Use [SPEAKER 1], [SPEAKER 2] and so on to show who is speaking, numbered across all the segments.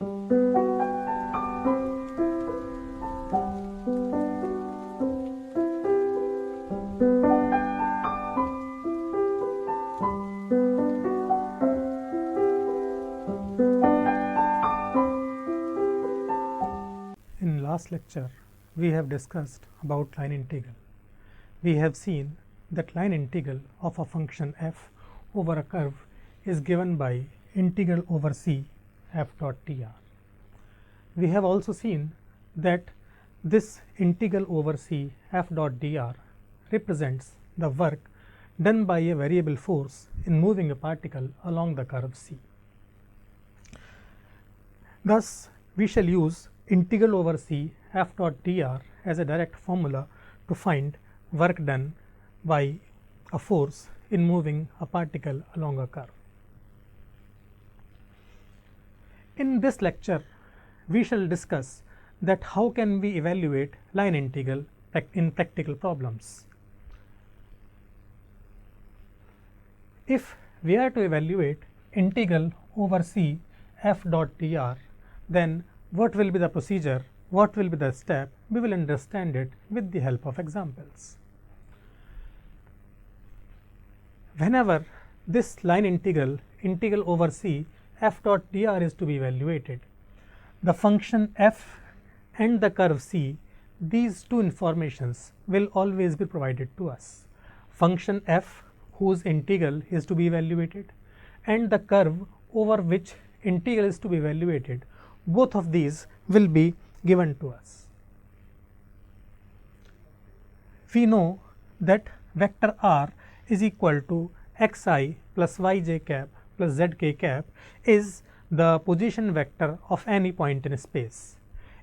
[SPEAKER 1] In last lecture, we have discussed about line integral. We have seen that line integral of a function f over a curve is given by integral over c f dot dr. We have also seen that this integral over c f dot dr represents the work done by a variable force in moving a particle along the curve c. Thus, we shall use integral over c f dot dr as a direct formula to find work done by a force in moving a particle along a curve. In this lecture, we shall discuss that how can we evaluate line integral in practical problems. If we are to evaluate integral over c f dot dr, then what will be the procedure, what will be the step? We will understand it with the help of examples. Whenever this line integral over c f dot dr is to be evaluated, the function f and the curve c, these two informations will always be provided to us. Function f whose integral is to be evaluated and the curve over which integral is to be evaluated, both of these will be given to us. We know that vector r is equal to xi plus yj cap plus zk cap is the position vector of any point in space.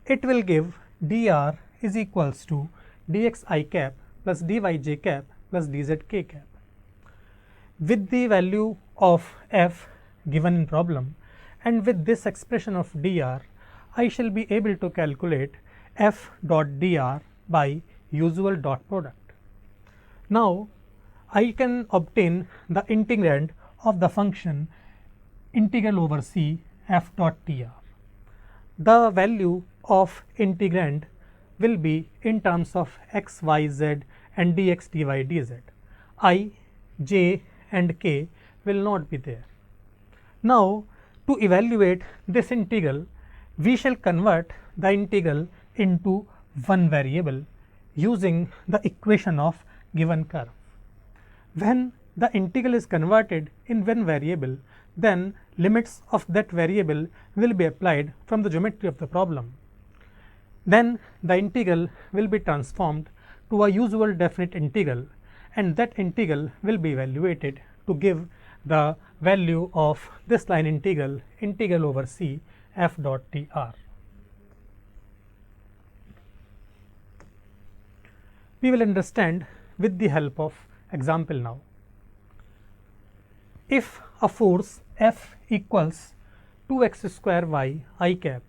[SPEAKER 1] It will give dr is equals to dxi cap plus dyj cap plus dzk cap. With the value of f given in problem and with this expression of dr, I shall be able to calculate f dot dr by usual dot product. Now, I can obtain the integrand of the function integral over c f dot dr. The value of integrand will be in terms of x, y, z and dx, dy, dz. I, j and k will not be there. Now, to evaluate this integral, we shall convert the integral into one variable using the equation of given curve. When the integral is converted in one variable, then limits of that variable will be applied from the geometry of the problem. Then the integral will be transformed to a usual definite integral, and that integral will be evaluated to give the value of this line integral over c f dot dr. We will understand with the help of example now. If a force F equals 2x square y I cap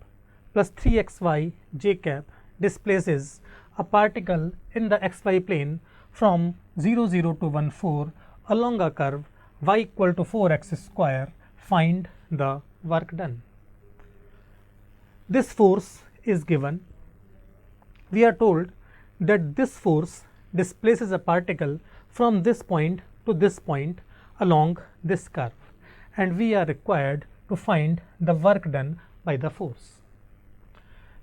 [SPEAKER 1] plus 3xy j cap displaces a particle in the xy plane from 0, 0 to 1, 4 along a curve y equal to 4x square, find the work done. This force is given. We are told that this force displaces a particle from this point to this point along this curve, and we are required to find the work done by the force.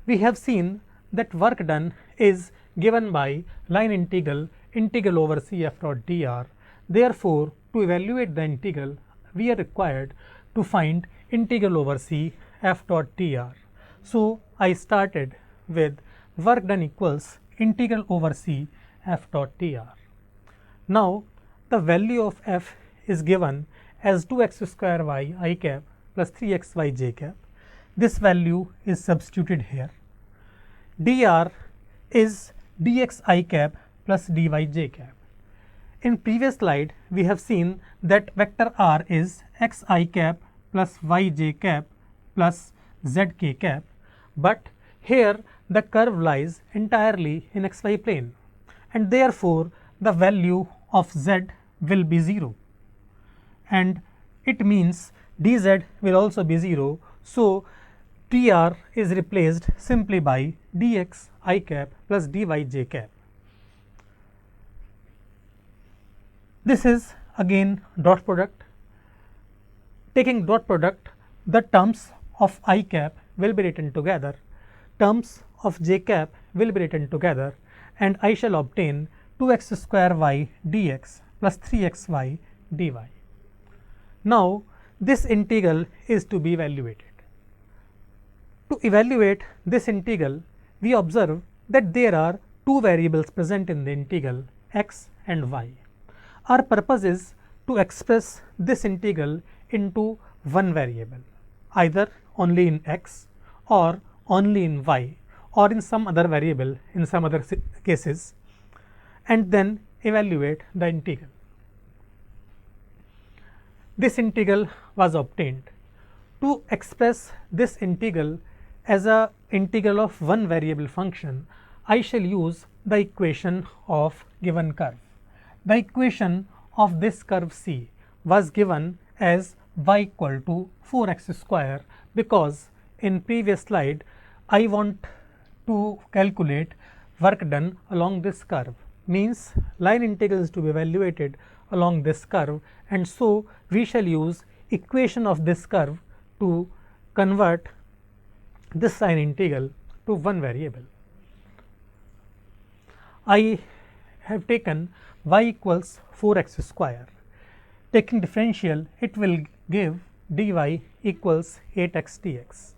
[SPEAKER 1] We have seen that work done is given by line integral over c f dot dr. Therefore, to evaluate the integral, we are required to find integral over c f dot dr. So, I started with work done equals integral over c f dot dr. Now, the value of f is given as 2x square y I cap plus 3xy j cap. This value is substituted here. Dr is dx I cap plus dy j cap. In previous slide, we have seen that vector r is x I cap plus y j cap plus z k cap, but here the curve lies entirely in xy plane, and therefore, the value of z will be 0, and it means dz will also be 0. So, to dr is replaced simply by dx I cap plus dy j cap. This is again dot product. Taking dot product, the terms of I cap will be written together, terms of j cap will be written together, and I shall obtain 2x square y dx plus 3xy dy. Now, this integral is to be evaluated. To evaluate this integral, we observe that there are two variables present in the integral, x and y. Our purpose is to express this integral into one variable, either only in x or only in y or in some other variable in some other cases, and then evaluate the integral. This integral was obtained. To express this integral as a integral of one variable function, I shall use the equation of given curve. The equation of this curve C was given as y equal to 4x square, because in previous slide I want to calculate work done along this curve, means line integral is to be evaluated along this curve, and so we shall use equation of this curve to convert this line integral to one variable. I have taken y equals 4x square. Taking differential, it will give dy equals 8x dx.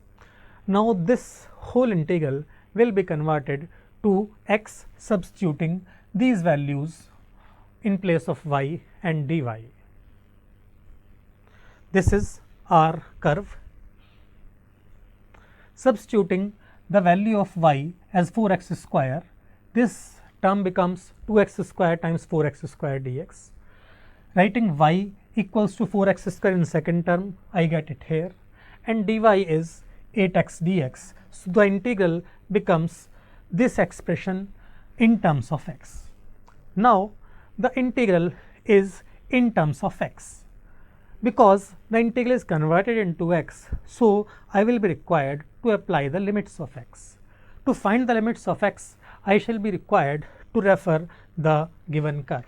[SPEAKER 1] Now, this whole integral will be converted to x, substituting these values in place of y and dy. This is our curve. Substituting the value of y as 4x square, this term becomes 2x square times 4x square dx. Writing y equals to 4x square in second term, I get it here, and dy is 8x dx. So, the integral becomes this expression in terms of x. Now, the integral is in terms of x. Because the integral is converted into x, so I will be required to apply the limits of x. To find the limits of x, I shall be required to refer the given curve.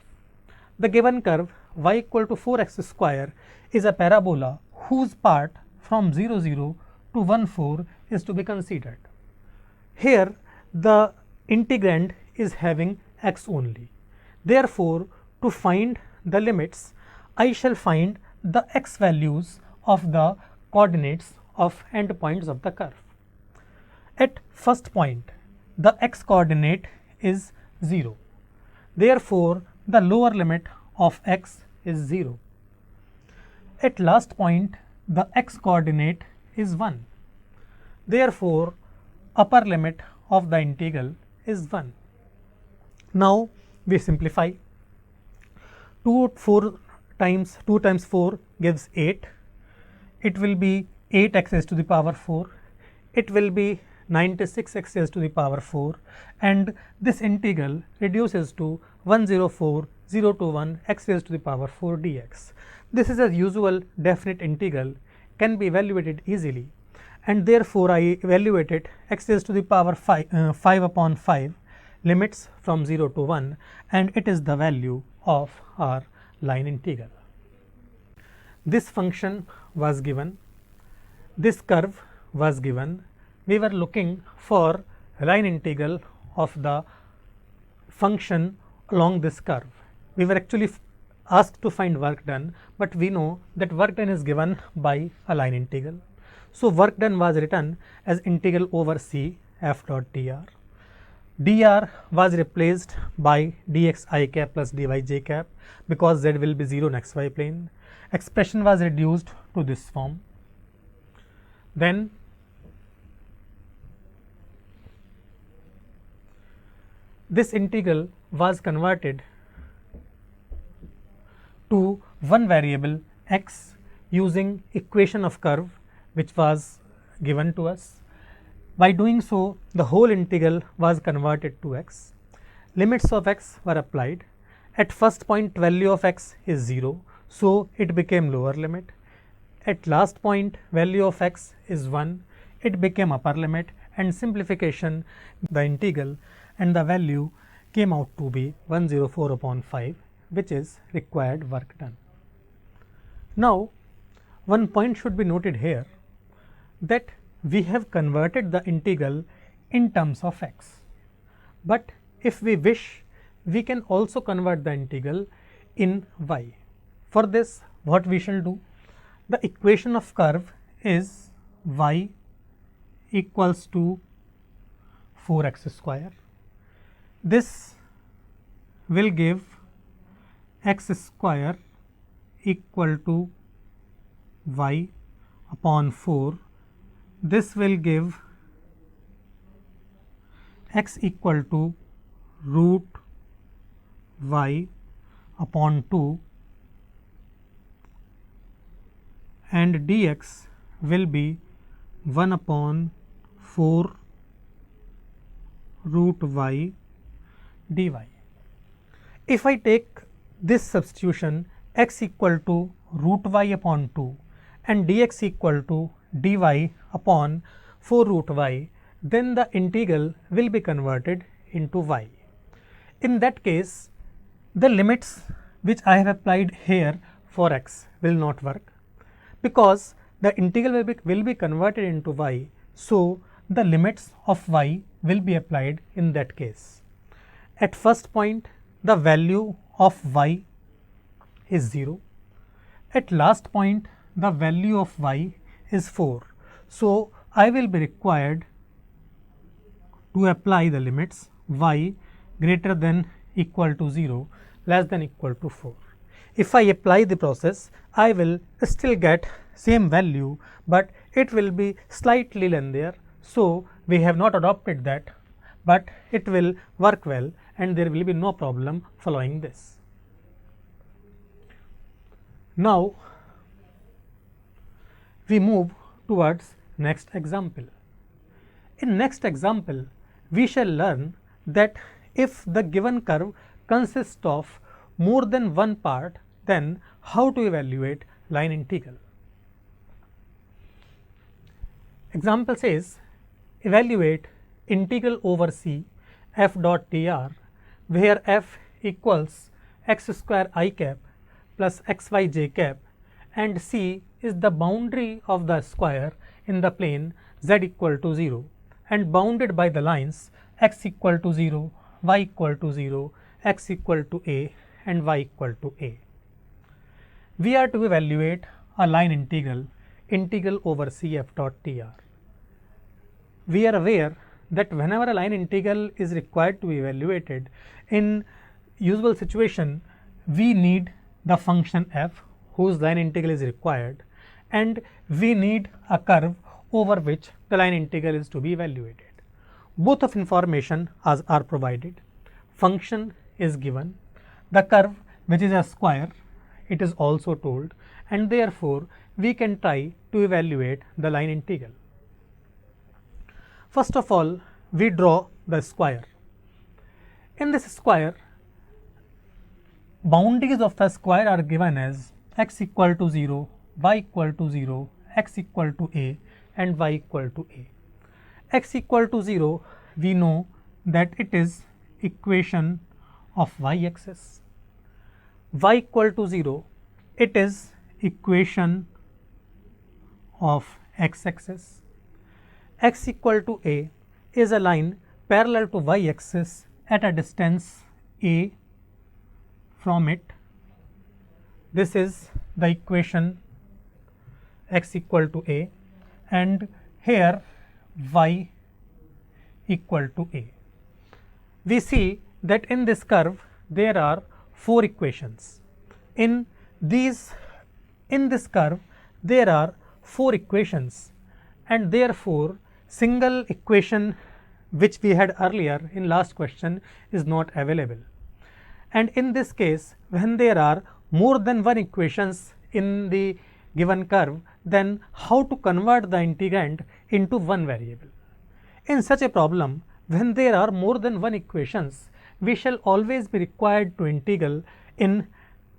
[SPEAKER 1] The given curve y equal to 4x square is a parabola whose part from 0 0 to 1 4 is to be considered. Here the integrand is having x only. Therefore, to find the limits, I shall find the x values of the coordinates of endpoints of the curve. At first point, the x coordinate is 0. Therefore, the lower limit of x is 0. At last point, the x coordinate is 1. Therefore, upper limit of the integral is 1. Now, we simplify. 2 times 4 gives 8. It will be 8x raised to the power 4. It will be 96x raised to the power 4, and this integral reduces to 104,021 x raised to the power 4 dx. This is a usual definite integral, can be evaluated easily, and therefore I evaluated x raised to the power 5 upon 5, limits from 0 to 1, and it is the value of our line integral. This function was given, this curve was given. We were looking for line integral of the function along this curve. We were actually asked to find work done, but we know that work done is given by a line integral. So, work done was written as integral over c f dot dr. Dr was replaced by dx I cap plus dy j cap, because z will be 0 in xy plane. Expression was reduced to this form. Then this integral was converted to one variable x using equation of curve which was given to us. By doing so, the whole integral was converted to x. Limits of x were applied. At first point, value of x is 0, so it became lower limit. At last point, value of x is 1. it became upper limit, and simplification the integral, and the value came out to be 104 upon 5, which is required work done. Now, one point should be noted here, that we have converted the integral in terms of x, but if we wish, we can also convert the integral in y. For this, what we shall do? The equation of curve is y equals to 4x square. This will give x square equal to y upon 4. This will give x equal to root y upon 2, and dx will be 1 upon 4 root y dy. If I take this substitution, x equal to root y upon 2 and dx equal to dy upon 4 root y, then the integral will be converted into y. In that case, the limits which I have applied here for x will not work, because the integral will be converted into y. So, the limits of y will be applied in that case. At first point, the value of y is 0. At last point, the value of y is 4. So, I will be required to apply the limits y greater than equal to 0, less than equal to 4. If I apply the process, I will still get same value, but it will be slightly lengthier. So, we have not adopted that, but it will work well and there will be no problem following this. Now, we move towards next example. In next example, we shall learn that if the given curve consists of more than one part, then how to evaluate line integral. Example says, evaluate integral over c f dot dr, where f equals x square I cap plus xy j cap, and c is the boundary of the square in the plane z equal to 0 and bounded by the lines x equal to 0, y equal to 0, x equal to a and y equal to a. We are to evaluate a line integral over c f dot dr. We are aware that whenever a line integral is required to be evaluated, in usual situation, we need the function f whose line integral is required, and we need a curve over which the line integral is to be evaluated. Both of information are provided. Function is given, the curve which is a square, it is also told, and therefore, we can try to evaluate the line integral. First of all, we draw the square. In this square, boundaries of the square are given as x equal to 0, y equal to 0, x equal to a and y equal to a. X equal to 0, we know that it is equation of y axis. Y equal to 0, it is equation of x axis. X equal to a is a line parallel to y axis at a distance a from it. This is the equation x equal to a, and here y equal to a. We see that in this curve there are 4 equations. In this curve there are 4 equations, and therefore, single equation which we had earlier in last question is not available. And in this case, when there are more than one equations in the given curve, then how to convert the integrand into one variable? In such a problem, when there are more than one equations, we shall always be required to integral in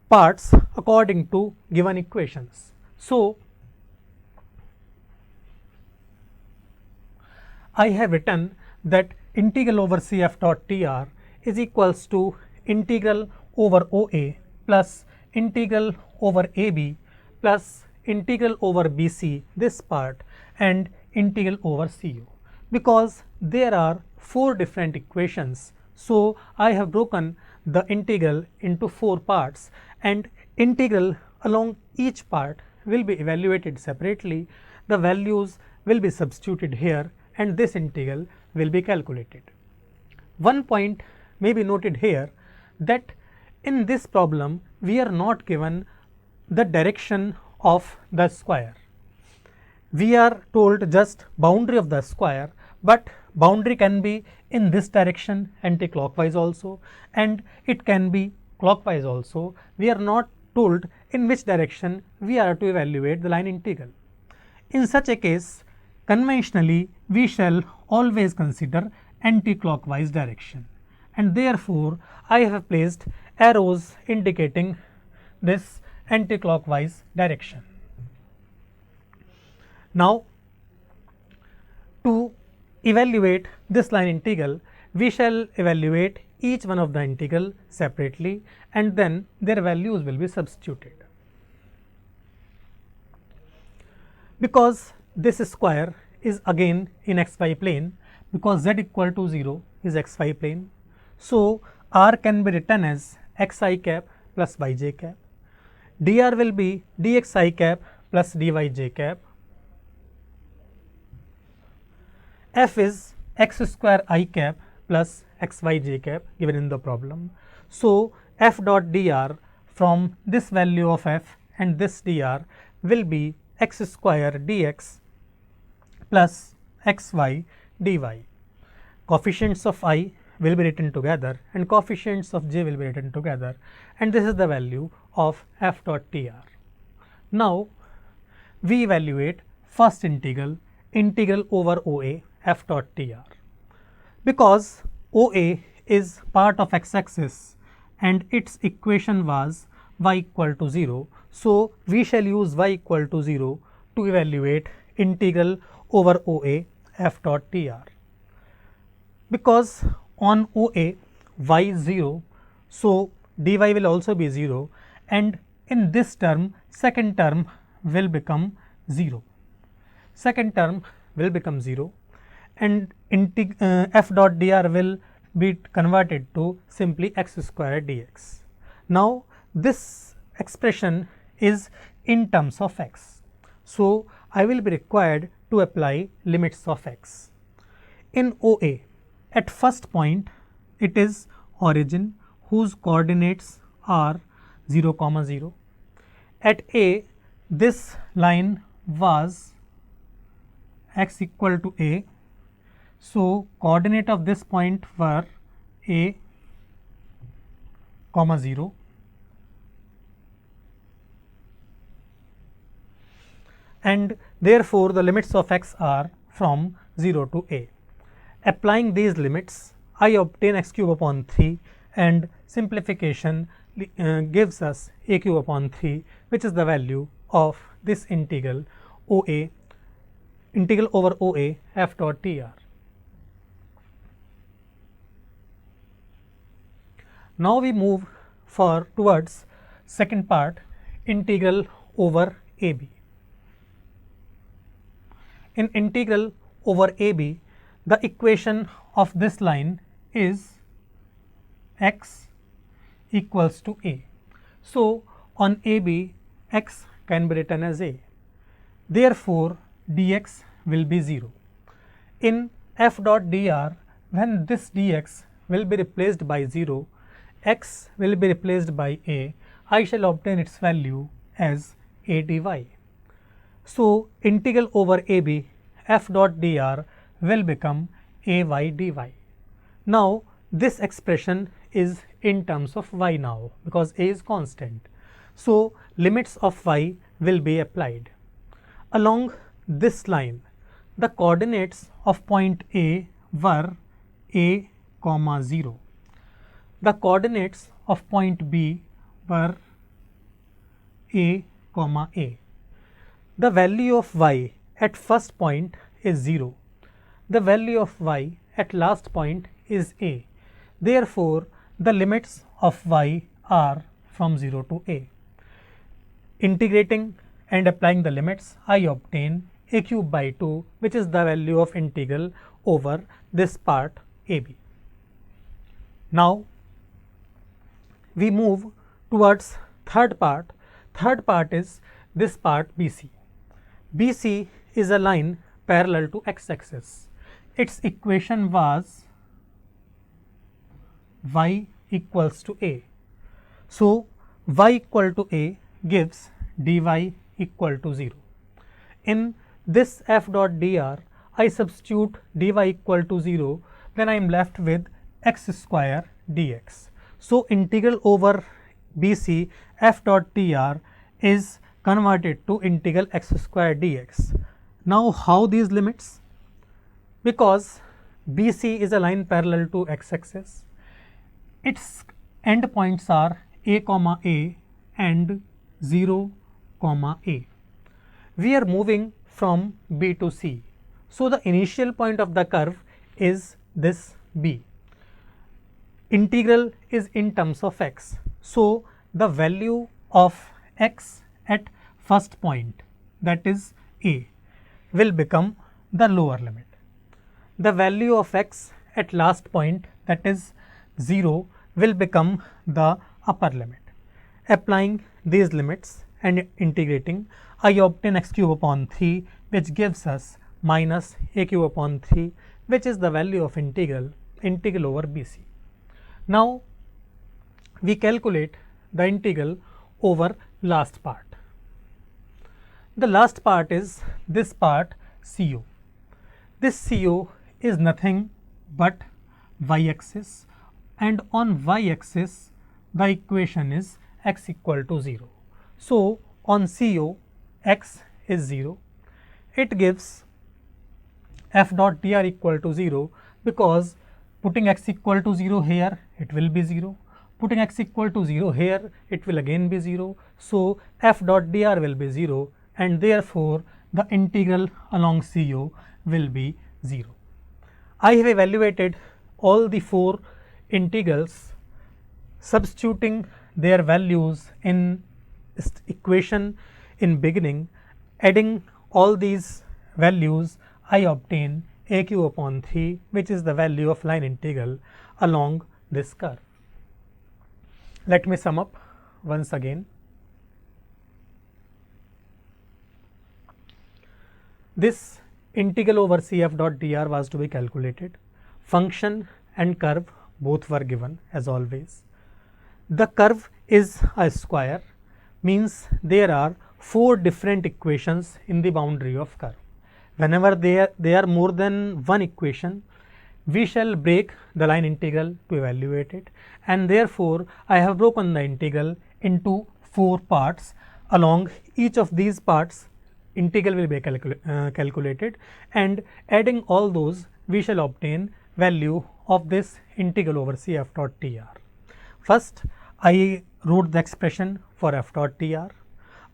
[SPEAKER 1] parts according to given equations. So, I have written that integral over Cf dot Tr is equals to integral over OA plus integral over AB plus integral over BC, this part, and integral over CU, because there are 4 different equations. So I have broken the integral into 4 parts, and integral along each part will be evaluated separately. The values will be substituted here and this integral will be calculated. One point may be noted here, that in this problem we are not given the direction of the square. We are told just boundary of the square, but boundary can be in this direction anti-clockwise also, and it can be clockwise also. We are not told in which direction we are to evaluate the line integral. In such a case, conventionally we shall always consider anti-clockwise direction, and therefore I have placed arrows indicating this anti-clockwise direction. Now, to evaluate this line integral, we shall evaluate each one of the integral separately, and then their values will be substituted. Because this square is again in xy plane, because z equal to 0 is xy plane, so r can be written as xi cap plus yj cap, dr will be dxi cap plus dyj cap, f is x square I cap plus xyj cap given in the problem. So f dot dr from this value of f and this dr will be x square dx plus xy dy. Coefficients of I will be written together and coefficients of j will be written together, and this is the value of f dot tr. Now we evaluate first integral, integral over OA f dot tr. Because OA is part of x axis and its equation was y equal to 0, so we shall use y equal to 0 to evaluate integral over OA f dot tr. Because on OA y is 0, so dy will also be 0, and in this term second term will become 0. Second term will become 0, and f dot dr will be converted to simply x square dx. Now this expression is in terms of x, so I will be required to apply limits of x. In OA, at first point it is origin whose coordinates are 0, 0. At A, this line was x equal to A, so coordinate of this point were A, 0, and therefore the limits of x are from 0 to A. Applying these limits, I obtain x cube upon 3, and simplification gives us a cube upon 3, which is the value of this integral OA, integral over OA f dot tr. Now we move towards second part, integral over AB. In integral over AB, the equation of this line is x equals to A. So on AB, x can be written as A. Therefore dx will be 0. In f dot dr, when this dx will be replaced by 0, x will be replaced by A, I shall obtain its value as A dy. So integral over AB f dot dr will become ay dy. Now this expression is in terms of y now, because A is constant. So limits of y will be applied. Along this line, the coordinates of point A were A, 0. The coordinates of point B were A, A. The value of y at first point is 0. the value of y at last point is a. Therefore, the limits of y are from 0 to a. Integrating and applying the limits, I obtain a cube by 2, which is the value of integral over this part ab. Now, we move towards third part. Third part is this part BC. BC is a line parallel to x-axis. Its equation was y equals to a. So, y equal to a gives dy equal to 0. In this f dot dr, I substitute dy equal to 0, then I am left with x square dx. So, integral over BC f dot dr is converted to integral x square dx. Now, how these limits? Because BC is a line parallel to x-axis, its endpoints are a comma a and 0 comma a. We are moving from B to C. So, the initial point of the curve is this B. Integral is in terms of x. So, the value of x at first point, that is a, will become the lower limit. The value of x at last point, that is 0, will become the upper limit. Applying these limits and integrating, I obtain x cube upon 3, which gives us minus a cube upon 3, which is the value of integral over BC. Now, we calculate the integral over last part. The last part is this part CO. This CO is nothing but y-axis, and on y-axis the equation is x equal to 0. So, on CO x is 0. It gives f dot dr equal to 0, because putting x equal to 0 here, it will be 0. Putting x equal to 0 here, it will again be 0. So, f dot dr will be 0, and therefore, the integral along CO will be 0. I have evaluated all the 4 integrals, substituting their values in equation in beginning. Adding all these values, I obtain a cube upon 3, which is the value of line integral along this curve. Let me sum up once again. This integral over Cf dot dr was to be calculated. Function and curve both were given as always. The curve is a square, means there are 4 different equations in the boundary of curve. Whenever there are more than one equation, we shall break the line integral to evaluate it, and therefore, I have broken the integral into 4 parts. Along each of these parts, integral will be calculated, and adding all those, we shall obtain value of this integral over Cf dot dr. First, I wrote the expression for f dot dr.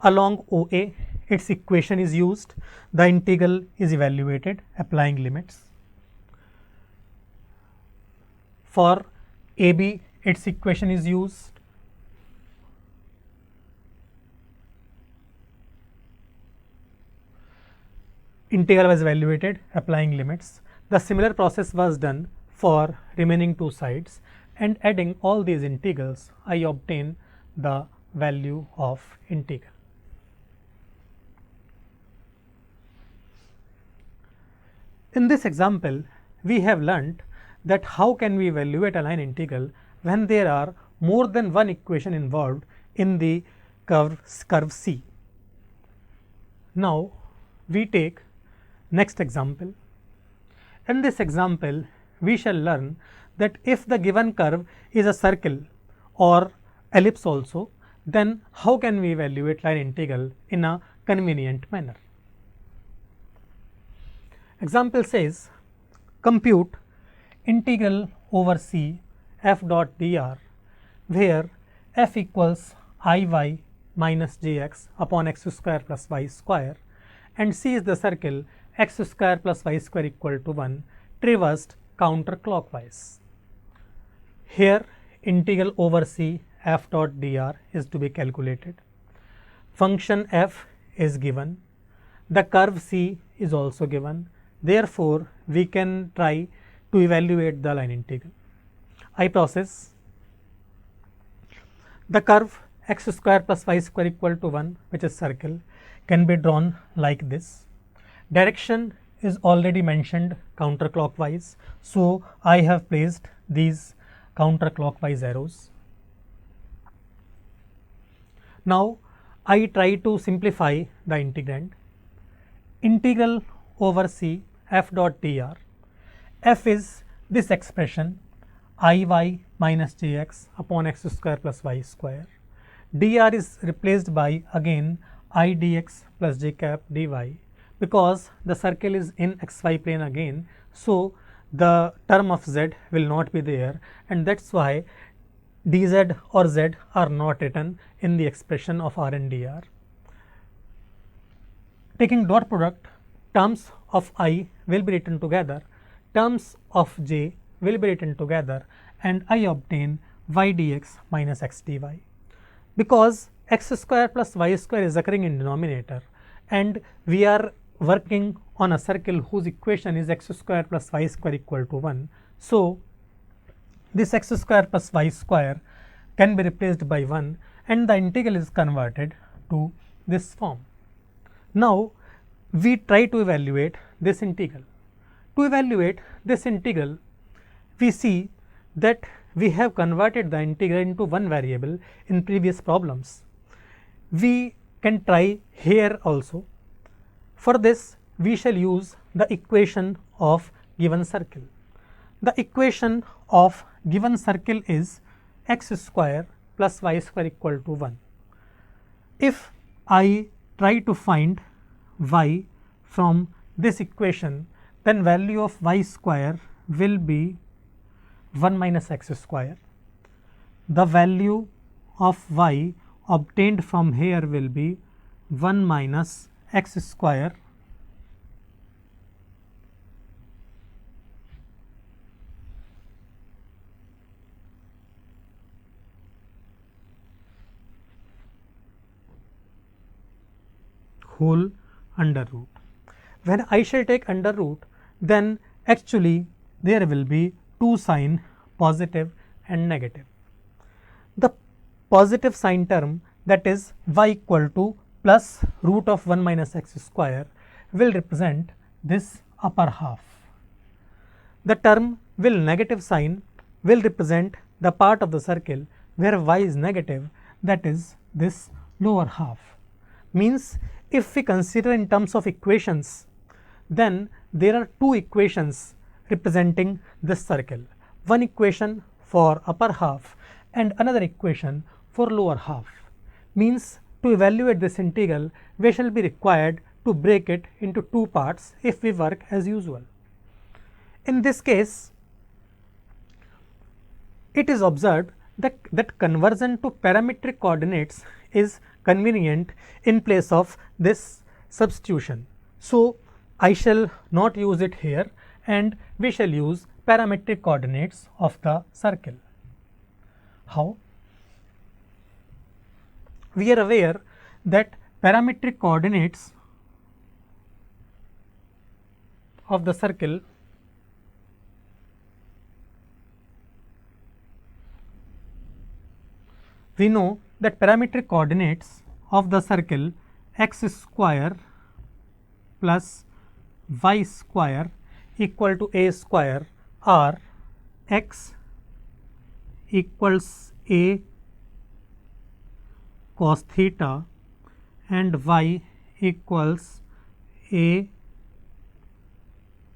[SPEAKER 1] Along OA, its equation is used, the integral is evaluated applying limits. For AB, its equation is used. Integral was evaluated applying limits. The similar process was done for remaining 2 sides, and adding all these integrals, I obtain the value of integral. In this example, we have learnt that how can we evaluate a line integral when there are more than one equation involved in the curve C. Now, we take next example. In this example, we shall learn that if the given curve is a circle or ellipse also, then how can we evaluate line integral in a convenient manner. Example says, compute integral over C f dot dr, where f equals iy minus jx upon x square plus y square, and C is the circle x square plus y square equal to 1 traversed counterclockwise. Here integral over c f dot dr is to be calculated. Function f is given. The curve c is also given. Therefore, we can try to evaluate the line integral. I process. The curve x square plus y square equal to 1, which is circle, can be drawn like this. Direction is already mentioned counterclockwise, so I have placed these counterclockwise arrows. Now I try to simplify the integrand. Integral over c f dot dr. F is this expression iy minus jx upon x square plus y square. Dr is replaced by again I dx plus j cap dy, because the circle is in xy plane again, so the term of z will not be there, and that is why dz or z are not written in the expression of r and dr. Taking dot product, terms of I will be written together, terms of j will be written together, and I obtain y dx minus x dy. Because x square plus y square is occurring in denominator, and we are working on a circle whose equation is x square plus y square equal to 1. So, this x square plus y square can be replaced by 1, and the integral is converted to this form. Now, we try to evaluate this integral. To evaluate this integral, we see that we have converted the integral into one variable in previous problems. We can try here also. For this, we shall use the equation of given circle. The equation of given circle is x square plus y square equal to 1. If I try to find y from this equation, then value of y square will be 1 minus x square. The value of y obtained from here will be 1 minus x square whole under root. When I shall take under root, then actually there will be two sign, positive and negative. The positive sign term, that is y equal to plus root of 1 minus x square, will represent this upper half. The term will negative sign will represent the part of the circle where y is negative, that is this lower half. Means if we consider in terms of equations, then there are two equations representing this circle. One equation for upper half and another equation for lower half. Means to evaluate this integral, we shall be required to break it into two parts if we work as usual. In this case, it is observed that conversion to parametric coordinates is convenient in place of this substitution. So, I shall not use it here, and we shall use parametric coordinates of the circle. How? We are aware that parametric coordinates of the circle we know that parametric coordinates of the circle x square plus y square equal to a square are x equals a cos theta and y equals a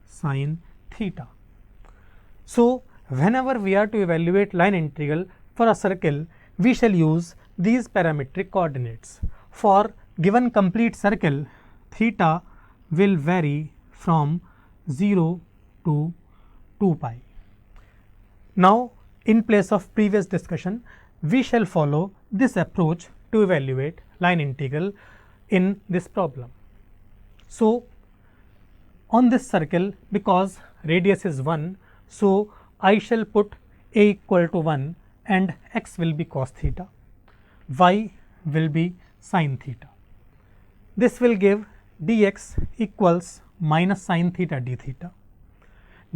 [SPEAKER 1] sin theta. So, whenever we are to evaluate line integral for a circle, we shall use these parametric coordinates. For given complete circle, theta will vary from 0 to 2 pi. Now, in place of previous discussion, we shall follow this approach to evaluate line integral in this problem. So, On this circle, because radius is 1, so I shall put a equal to 1 and x will be cos theta, y will be sin theta. This will give dx equals minus sin theta d theta,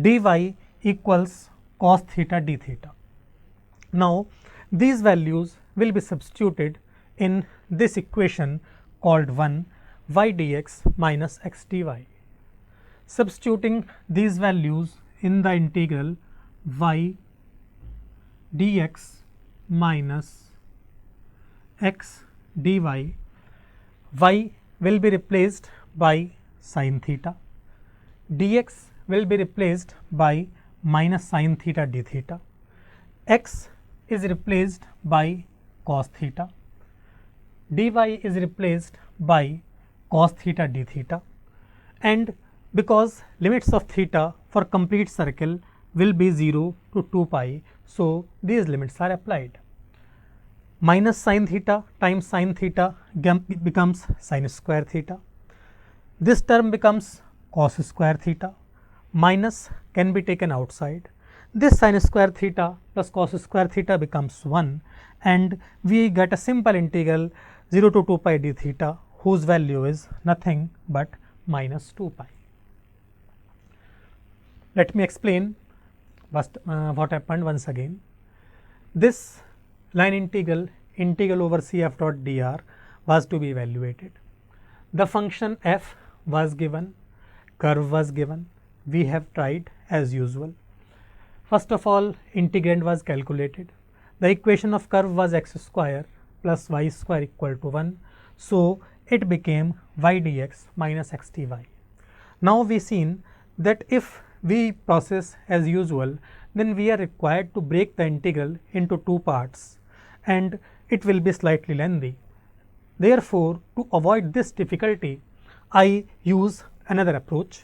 [SPEAKER 1] dy equals cos theta d theta. Now, these values will be substituted in this equation called 1 y dx minus x dy. Substituting these values in the integral y dx minus x dy, y will be replaced by sin theta, dx will be replaced by minus sin theta d theta, x is replaced by cos theta, dy is replaced by cos theta d theta, and because limits of theta for complete circle will be 0 to 2 pi, so these limits are applied. Minus sin theta times sin theta becomes sin square theta. This term becomes cos square theta. Minus can be taken outside. This sin square theta plus cos square theta becomes 1, and we get a simple integral 0 to 2 pi d theta, whose value is nothing but minus 2 pi. Let me explain what happened once again. This line integral over cf dot dr was to be evaluated. The function f was given, curve was given. We have tried as usual. First of all, integrand was calculated. The equation of curve was x square plus y square equal to 1. So, it became y dx minus x dy. Now, we seen that if we process as usual, then we are required to break the integral into two parts, and it will be slightly lengthy. Therefore, to avoid this difficulty, I use another approach.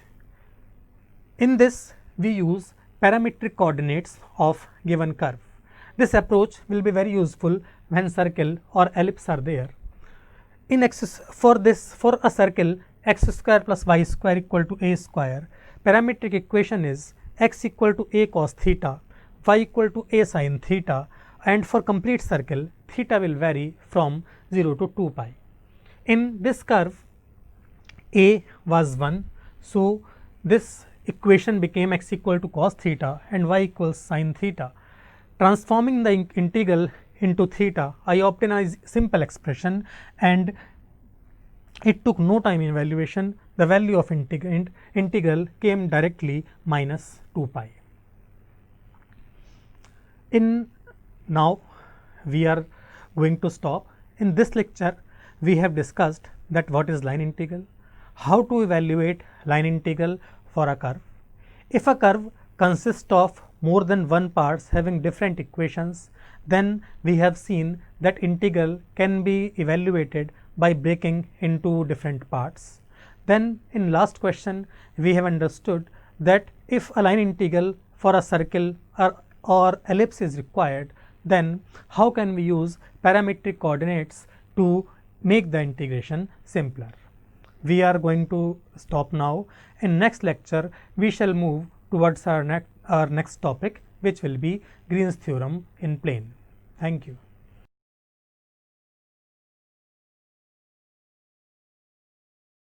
[SPEAKER 1] In this, we use parametric coordinates of given curve. This approach will be very useful when circle or ellipse are there. For a circle x square plus y square equal to a square, parametric equation is x equal to a cos theta, y equal to a sin theta, and for complete circle theta will vary from 0 to 2 pi. In this curve, a was 1, so this equation became x equal to cos theta and y equals sin theta. Transforming the integral into theta, I obtain a simple expression, and it took no time in evaluation. The value of integral came directly minus 2 pi. Now we are going to stop. In this lecture, we have discussed that what is line integral, how to evaluate line integral for a curve. If a curve consists of more than one parts having different equations, then we have seen that integral can be evaluated by breaking into different parts. Then in last question, we have understood that if a line integral for a circle or ellipse is required, then how can we use parametric coordinates to make the integration simpler. We are going to stop now. In next lecture, we shall move towards our next topic, which will be Green's theorem in plane. Thank you.